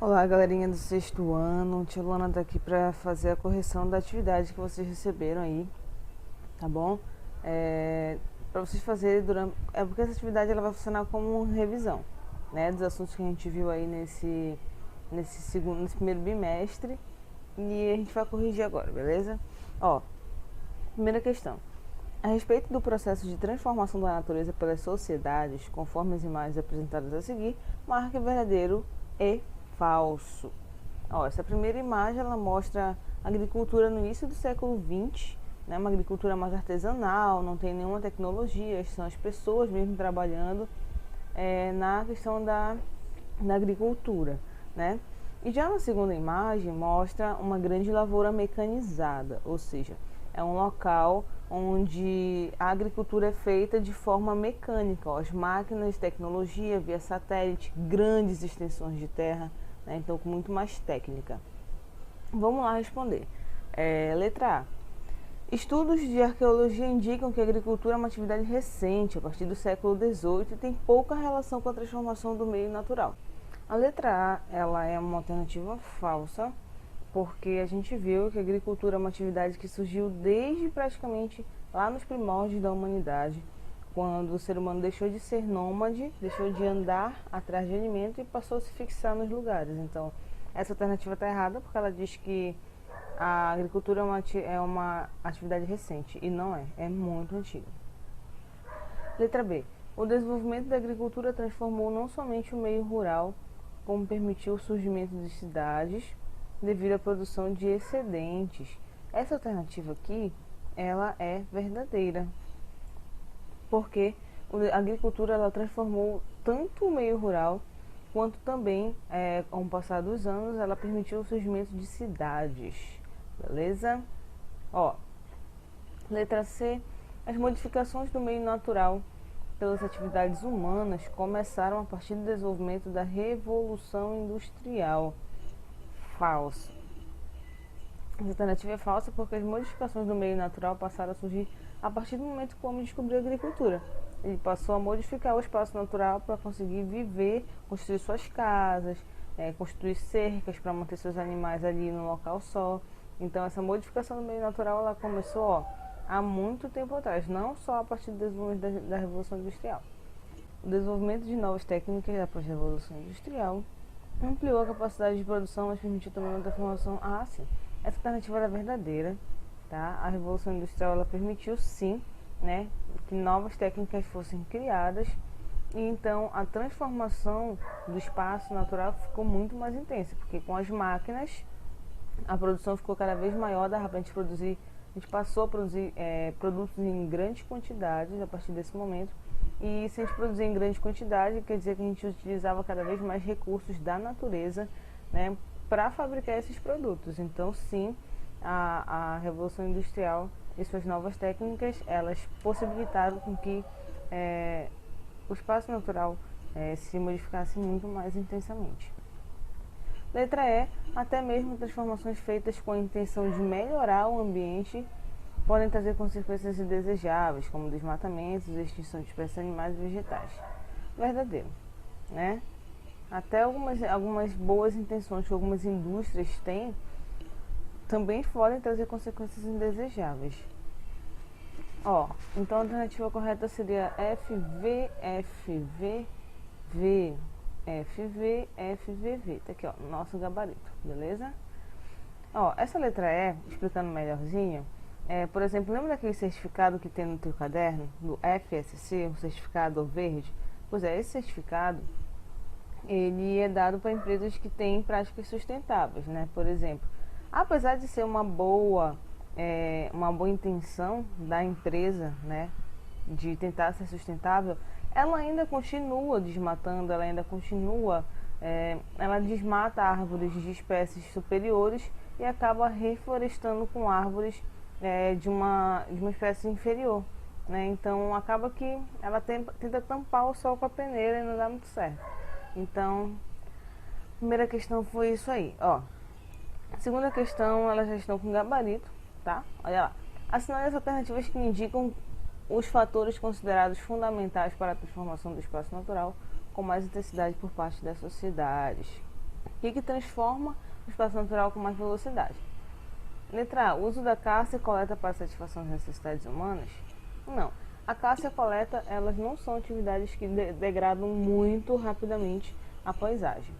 Olá, galerinha do sexto ano. Tia Luana tá aqui para fazer a correção da atividade que vocês receberam aí, tá bom? Para vocês fazerem durante... porque essa atividade ela vai funcionar como revisão, né? Dos assuntos que a gente viu aí nesse primeiro bimestre. E a gente vai corrigir agora, beleza? Ó, primeira questão. A respeito do processo de transformação da natureza pelas sociedades, conforme as imagens apresentadas a seguir, marque verdadeiro e falso. Ó, essa primeira imagem ela mostra a agricultura no início do século XX, né, uma agricultura mais artesanal, não tem nenhuma tecnologia, são as pessoas mesmo trabalhando na questão da agricultura, né? E já na segunda imagem mostra uma grande lavoura mecanizada, ou seja, é um local onde a agricultura é feita de forma mecânica, ó, as máquinas, tecnologia, via satélite, grandes extensões de terra, né, então com muito mais técnica. Vamos lá responder. Letra A. Estudos de arqueologia indicam que a agricultura é uma atividade recente, a partir do século XVIII, e tem pouca relação com a transformação do meio natural. A letra A ela é uma alternativa falsa, porque a gente viu que a agricultura é uma atividade que surgiu desde praticamente lá nos primórdios da humanidade, quando o ser humano deixou de ser nômade, deixou de andar atrás de alimento e passou a se fixar nos lugares. Então, essa alternativa está errada, porque ela diz que a agricultura é uma atividade recente, e não é muito antiga. Letra B. O desenvolvimento da agricultura transformou não somente o meio rural, como permitiu o surgimento de cidades, devido à produção de excedentes. Essa alternativa aqui, ela é verdadeira, porque a agricultura ela transformou tanto o meio rural, quanto também, com o passar dos anos, ela permitiu o surgimento de cidades, beleza? Ó, letra C, as modificações do meio natural pelas atividades humanas começaram a partir do desenvolvimento da Revolução Industrial. Falso. Essa alternativa é falsa porque as modificações do meio natural passaram a surgir a partir do momento que o homem descobriu a agricultura. Ele passou a modificar o espaço natural para conseguir viver, construir suas casas, construir cercas para manter seus animais ali no local só. Então essa modificação do meio natural ela começou há muito tempo atrás, não só a partir do desenvolvimento da Revolução Industrial. O desenvolvimento de novas técnicas após a Revolução Industrial ampliou a capacidade de produção, mas permitiu também uma transformação. Sim. Essa alternativa era verdadeira, tá? A Revolução Industrial ela permitiu, sim, né, que novas técnicas fossem criadas, e então a transformação do espaço natural ficou muito mais intensa, porque com as máquinas a produção ficou cada vez maior, dava pra gente produzir, a gente passou a produzir produtos em grandes quantidades a partir desse momento. E se a gente produzir em grande quantidade, quer dizer que a gente utilizava cada vez mais recursos da natureza, né, para fabricar esses produtos. Então, sim, a Revolução Industrial e suas novas técnicas, elas possibilitaram com que o espaço natural se modificasse muito mais intensamente. Letra E, até mesmo transformações feitas com a intenção de melhorar o ambiente podem trazer consequências indesejáveis, como desmatamentos, extinção de espécies animais e vegetais. Verdadeiro, né? Até algumas boas intenções que algumas indústrias têm também podem trazer consequências indesejáveis. Ó, então a alternativa correta seria FV. Tá aqui, ó, nosso gabarito, beleza? Ó, essa letra E, explicando melhorzinho, por exemplo, lembra daquele certificado que tem no teu caderno, do FSC, um certificado verde? Pois é, esse certificado, ele é dado para empresas que têm práticas sustentáveis, né? Por exemplo, apesar de ser uma boa intenção da empresa, né, de tentar ser sustentável, ela ainda continua desmatando, ela desmata árvores de espécies superiores e acaba reflorestando com árvores de uma espécie inferior, né? Então acaba que ela tenta tampar o sol com a peneira e não dá muito certo. Então, a primeira questão foi isso aí, ó. A segunda questão, elas já estão com gabarito, tá? Olha lá. Assinale as alternativas que indicam os fatores considerados fundamentais para a transformação do espaço natural com mais intensidade por parte das sociedades. O que transforma o espaço natural com mais velocidade? Letra A. Uso da caça e coleta para satisfação das necessidades humanas? Não. A caça e a coleta, elas não são atividades que degradam muito rapidamente a paisagem.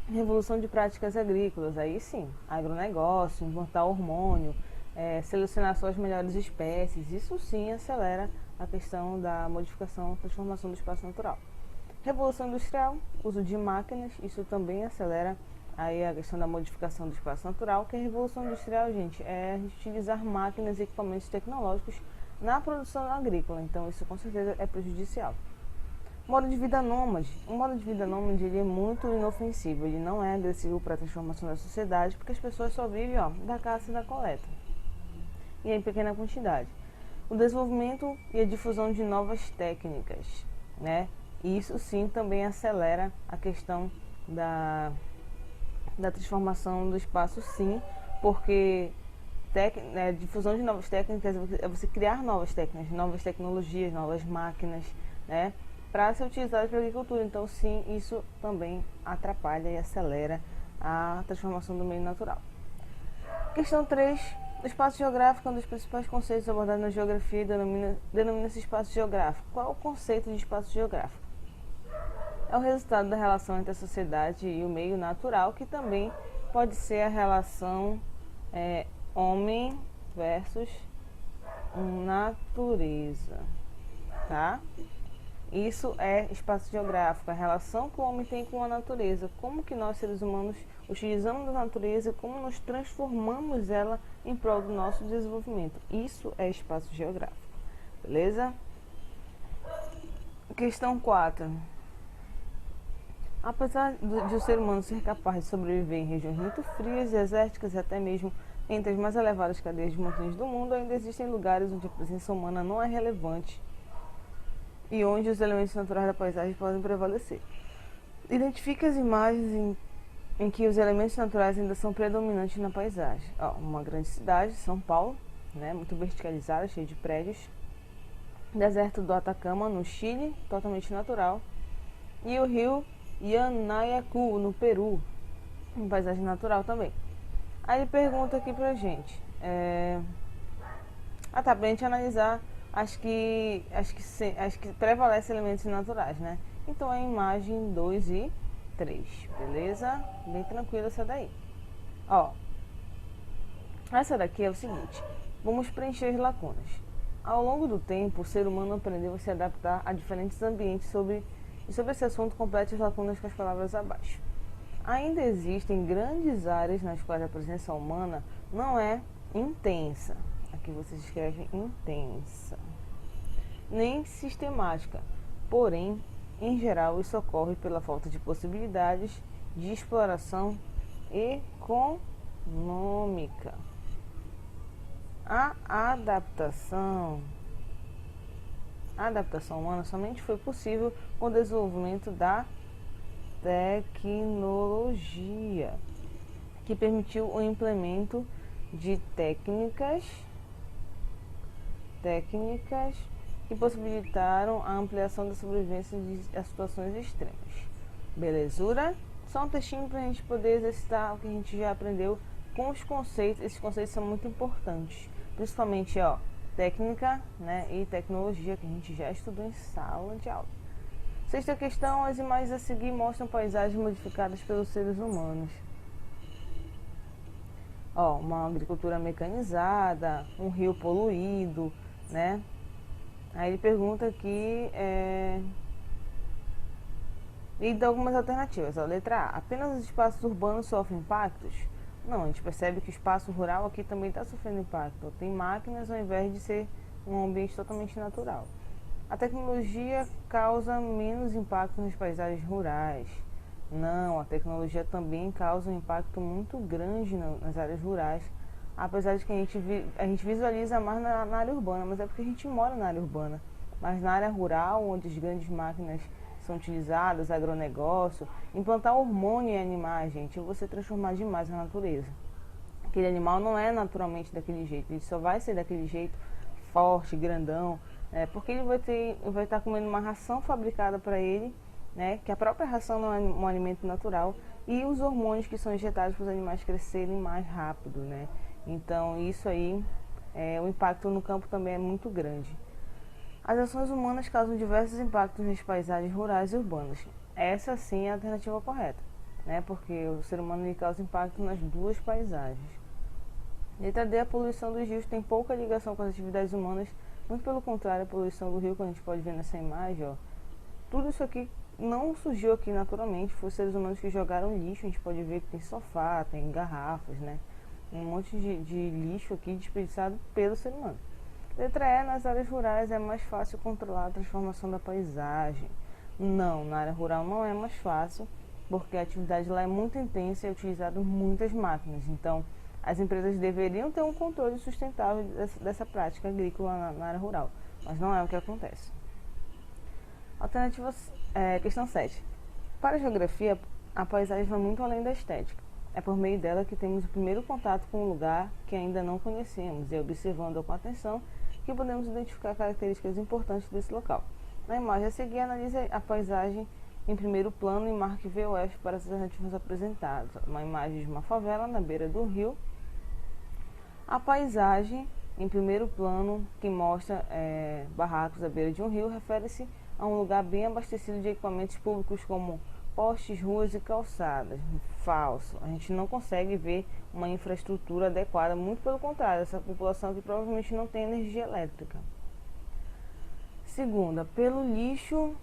Revolução de práticas agrícolas, aí sim, agronegócio, implantar hormônio, selecionar só as melhores espécies, isso sim acelera a questão da modificação, transformação do espaço natural. Revolução industrial, uso de máquinas, isso também acelera aí a questão da modificação do espaço natural, que a revolução industrial, gente, é a gente utilizar máquinas e equipamentos tecnológicos na produção agrícola, então isso com certeza é prejudicial. Modo de vida nômade. O modo de vida nômade ele é muito inofensivo, ele não é agressivo para a transformação da sociedade, porque as pessoas só vivem da caça e da coleta, e em pequena quantidade. O desenvolvimento e a difusão de novas técnicas, né? Isso sim também acelera a questão da transformação do espaço, sim, porque difusão de novas técnicas é você criar novas técnicas, novas tecnologias, novas máquinas, né, para ser utilizadas para a agricultura. Então, sim, isso também atrapalha e acelera a transformação do meio natural. Questão 3. O espaço geográfico é um dos principais conceitos abordados na geografia e denomina-se espaço geográfico. Qual é o conceito de espaço geográfico? É o resultado da relação entre a sociedade e o meio natural, que também pode ser a relação homem versus natureza, tá? Isso é espaço geográfico, a relação que o homem tem com a natureza, como que nós seres humanos utilizamos a natureza, como nós transformamos ela em prol do nosso desenvolvimento. Isso é espaço geográfico, beleza? Questão 4. Apesar de o ser humano ser capaz de sobreviver em regiões muito frias, desérticas e até mesmo entre as mais elevadas cadeias de montanhas do mundo, ainda existem lugares onde a presença humana não é relevante e onde os elementos naturais da paisagem podem prevalecer. Identifique as imagens em que os elementos naturais ainda são predominantes na paisagem. Uma grande cidade, São Paulo, né, muito verticalizada, cheia de prédios. Deserto do Atacama, no Chile, totalmente natural. E o rio Yanayacu, no Peru, uma paisagem natural também. Aí ele pergunta aqui pra gente, pra gente analisar as que prevalecem elementos naturais, né? Então é a imagem 2 e 3, beleza? Bem tranquila essa daí. Essa daqui é o seguinte, vamos preencher as lacunas. Ao longo do tempo, o ser humano aprendeu a se adaptar a diferentes ambientes e sobre esse assunto complete as lacunas com as palavras abaixo. Ainda existem grandes áreas nas quais a presença humana não é intensa. Aqui vocês escrevem intensa. Nem sistemática. Porém, em geral, isso ocorre pela falta de possibilidades de exploração econômica. A adaptação humana somente foi possível com o desenvolvimento da tecnologia, que permitiu o implemento de técnicas que possibilitaram a ampliação da sobrevivência a situações extremas. Belezura? Só um textinho para a gente poder exercitar o que a gente já aprendeu com os conceitos. Esses conceitos são muito importantes, principalmente técnica, né, e tecnologia, que a gente já estudou em sala de aula. Sexta questão, as imagens a seguir mostram paisagens modificadas pelos seres humanos. Uma agricultura mecanizada, um rio poluído, né? Aí ele pergunta aqui e dá algumas alternativas. Letra A, apenas os espaços urbanos sofrem impactos? Não, a gente percebe que o espaço rural aqui também está sofrendo impacto. Tem máquinas ao invés de ser um ambiente totalmente natural. A tecnologia causa menos impacto nas paisagens rurais. Não, a tecnologia também causa um impacto muito grande nas áreas rurais, apesar de que a gente visualiza mais na área urbana, mas é porque a gente mora na área urbana. Mas na área rural, onde as grandes máquinas são utilizadas, agronegócio, implantar hormônio em animais, gente, é você transformar demais a natureza. Aquele animal não é naturalmente daquele jeito, ele só vai ser daquele jeito forte, grandão, porque ele vai estar comendo uma ração fabricada para ele, né, que a própria ração não é um alimento natural, e os hormônios que são injetados para os animais crescerem mais rápido, né? Então isso aí, o impacto no campo também é muito grande. As ações humanas causam diversos impactos nas paisagens rurais e urbanas. Essa sim é a alternativa correta, né? Porque o ser humano ele causa impacto nas duas paisagens. Letra D, a poluição dos rios tem pouca ligação com as atividades humanas, muito pelo contrário, a poluição do rio, como a gente pode ver nessa imagem, ó, tudo isso aqui não surgiu aqui naturalmente, foram seres humanos que jogaram lixo. A gente pode ver que tem sofá, tem garrafas, né? Um monte de lixo aqui desperdiçado pelo ser humano. Letra E, nas áreas rurais é mais fácil controlar a transformação da paisagem. Não, na área rural não é mais fácil, porque a atividade lá é muito intensa e é utilizado muitas máquinas. Então, as empresas deveriam ter um controle sustentável dessa prática agrícola na área rural, mas não é o que acontece. Alternativa, questão 7. Para a geografia, a paisagem vai muito além da estética. É por meio dela que temos o primeiro contato com um lugar que ainda não conhecemos, e observando-o com atenção que podemos identificar características importantes desse local. Na imagem a seguir, analise a paisagem em primeiro plano e marque V ou F para as alternativas apresentadas. Uma imagem de uma favela na beira do rio. A paisagem em primeiro plano, que mostra barracos à beira de um rio, refere-se a um lugar bem abastecido de equipamentos públicos como postes, ruas e calçadas. Falso. A gente não consegue ver uma infraestrutura adequada, muito pelo contrário, essa população aqui provavelmente não tem energia elétrica. Segunda, pelo lixo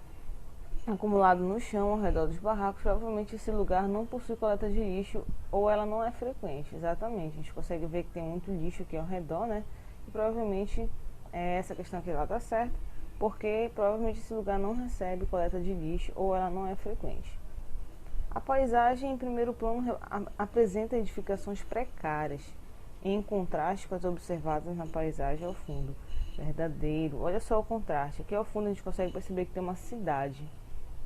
acumulado no chão ao redor dos barracos, provavelmente esse lugar não possui coleta de lixo ou ela não é frequente. Exatamente, a gente consegue ver que tem muito lixo aqui ao redor, né? E provavelmente essa questão aqui lá tá certa, porque provavelmente esse lugar não recebe coleta de lixo ou ela não é frequente. A paisagem em primeiro plano apresenta edificações precárias, em contraste com as observadas na paisagem ao fundo. Verdadeiro. Olha só o contraste. Aqui ao fundo a gente consegue perceber que tem uma cidade,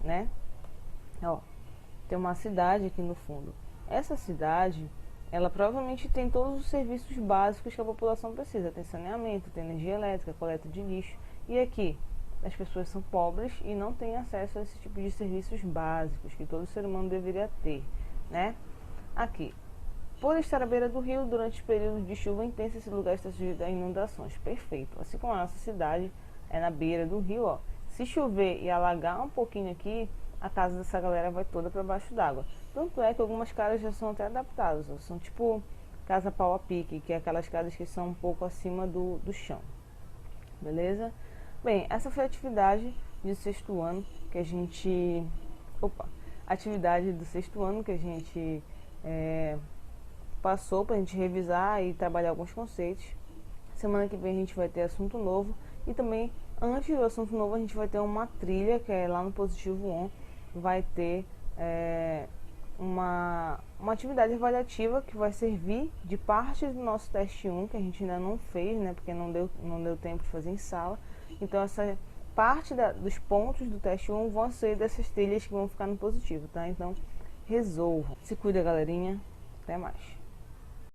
né? Ó, tem uma cidade aqui no fundo. Essa cidade, ela provavelmente tem todos os serviços básicos que a população precisa. Tem saneamento, tem energia elétrica, coleta de lixo. E aqui, as pessoas são pobres e não têm acesso a esse tipo de serviços básicos que todo ser humano deveria ter, né? Aqui, por estar à beira do rio, durante os períodos de chuva intensa, esse lugar está sujeito a inundações. Perfeito. Assim como a nossa cidade é na beira do rio, ó. Se chover e alagar um pouquinho aqui, a casa dessa galera vai toda para baixo d'água. Tanto é que algumas casas já são até adaptadas, ó. São tipo casa pau a pique, que é aquelas casas que são um pouco acima do chão. Beleza? Bem, essa foi a atividade de sexto ano que a gente... atividade do sexto ano que a gente passou para a gente revisar e trabalhar alguns conceitos. Semana que vem a gente vai ter assunto novo e também, antes do assunto novo, a gente vai ter uma trilha, que é lá no Positivo On, vai ter uma atividade avaliativa que vai servir de parte do nosso teste 1, que a gente ainda não fez, né, porque não deu tempo de fazer em sala. Então essa parte dos pontos do teste 1 vão ser dessas trilhas que vão ficar no positivo, tá? Então resolvam. Se cuida, galerinha. Até mais.